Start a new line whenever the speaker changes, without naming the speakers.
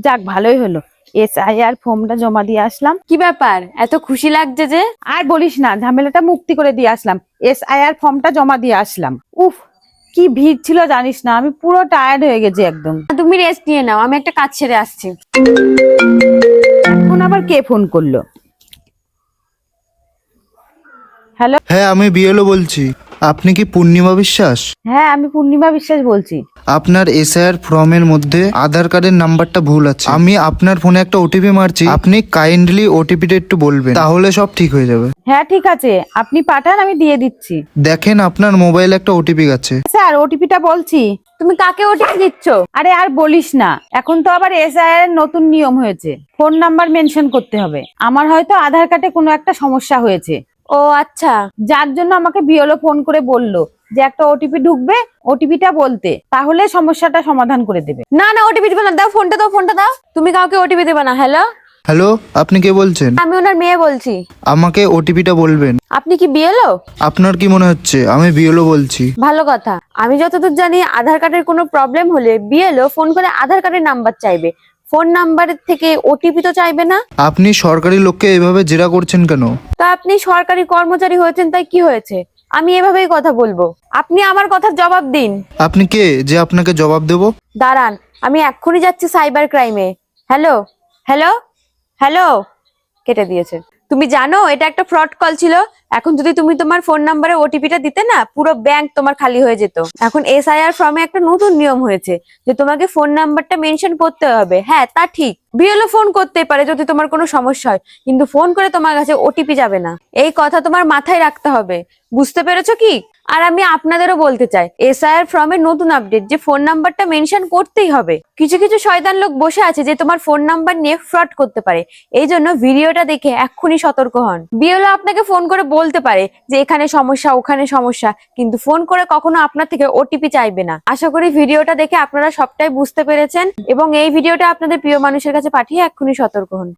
যাক ভালোই হলো। SIR ফর্মটা জমা দিয়ে আসলাম।
কি ব্যাপার, এত খুশি লাগছে যে?
আর বলিস না, ঝামেলাটা মুক্তি করে দিয়ে আসলাম। SIR ফর্মটা জমা দিয়ে আসলাম। উফ, কি ভিড় ছিল জানিস না, আমি পুরো টায়ার্ড হয়ে গেছি একদম।
তুমি রেস্ট নিয়ে নাও, আমি একটা কাজ ছেড়ে আসছি।
এখন আবার কে ফোন করলো? হ্যালো।
হ্যাঁ, আমি বিএলও বলছি। আপনি কি পূর্ণিমা বিশ্বাস?
হ্যাঁ, আমি পূর্ণিমা বিশ্বাস বলছি।
আপনার এসআইআর ফর্মের মধ্যে আধার কার্ডের নাম্বারটা ভুল আছে। আমি আপনার ফোনে একটা ওটিপি মারছি, আপনি কাইন্ডলি ওটিপিটা একটু বলবেন, তাহলে সব ঠিক হয়ে যাবে।
হ্যাঁ ঠিক আছে, আপনি পাঠান, আমি দিয়ে দিচ্ছি।
দেখেন আপনার মোবাইলে একটা ওটিপি আছে।
স্যার, ওটিপিটা বলছি।
তুমি কাকে ওটিপি দিচ্ছ?
আরে আর বলিস না, এখন তো আবার SIR এর নতুন নিয়ম হয়েছে, ফোন নাম্বার মেনশন করতে হবে। আমার হয়তো আধার কার্ডে কোনো একটা সমস্যা হয়েছে,
ও আচ্ছা।
যার জন্য আমাকে বিএলও ফোন করে বললো যে একটা ওটিপি ঢুকবে, ওটিপিটা বলতে, তাহলে সমস্যাটা সমাধান করে দেবে।
না না, ওটিপি দিবে না, দাও ফোনটা, দাও ফোনটা দাও। তুমি কাউকে ওটিপি দেবে না। হ্যালো,
হ্যালো, আপনি কে বলছেন?
আমি ওনার মেয়ে বলছি।
আমাকে ওটিপিটা বলবেন।
আপনি কি বিএলও?
আপনার কি মনে হচ্ছে আমি বিএলও বলছি?
ভালো কথা। আমি যতদূর জানি আধার কার্ডের কোনো প্রবলেম হলে বিএলও ফোন করে আধার কার্ডের নাম্বার চাইবে, ফোন নাম্বারের থেকে ওটিপি তো চাইবে না।
আপনি সরকারি লোককে এভাবে জেরা করছেন কেন?
তা আপনি সরকারি কর্মচারী হয়েছেন, তাই কি হয়েছে? আমি এভাবেই কথা বলবো, আপনি আমার কথার জবাব দিন।
আপনি কে যে আপনাকে জবাব দেব?
দাঁড়ান, আমি এক্ষুনি যাচ্ছি সাইবার ক্রাইমে। হ্যালো হ্যালো হ্যালো, কেটে দিয়েছে। তুমি জানো এটা একটা ফ্রড কল ছিল। এখন যদি তুমি তোমার ফোন নাম্বারে ওটিপিটা দিতে না, পুরো ব্যাংক তোমার খালি হয়ে যেত। এখন SIR ফর্মে একটা নতুন নিয়ম হয়েছে যে তোমাকে ফোন নাম্বারটা মেনশন করতে হবে। হ্যাঁ তা ঠিক, বিএলও ফোন করতে পারে যদি তোমার কোনো সমস্যা হয়, কিন্তু ফোন করে তোমার কাছে ওটিপি যাবে না। এই কথা তোমার মাথায় রাখতে হবে, বুঝতে পেরেছো কি? আর আমি আপনাদেরও বলতে চাই, SIR ফর্মের নতুন আপডেট যে ফোন নাম্বারটা মেনশন করতেই হবে। কিছু কিছু শয়তান লোক বসে আছে যে তোমার ফোন নাম্বার নিয়ে ফ্রড করতে পারে, এই জন্য ভিডিওটা দেখে এক্ষুনি সতর্ক হন। বিএলও আপনাকে ফোন করে বলতে পারে যে এখানে সমস্যা ওখানে সমস্যা, কিন্তু ফোন করে কখনো আপনার থেকে ওটিপি চাইবে না। আশা করি ভিডিওটা দেখে আপনারা সবটাই বুঝতে পেরেছেন এবং এই ভিডিওটা আপনাদের প্রিয় মানুষের কাছে পাঠিয়ে এক্ষুনি সতর্ক হন।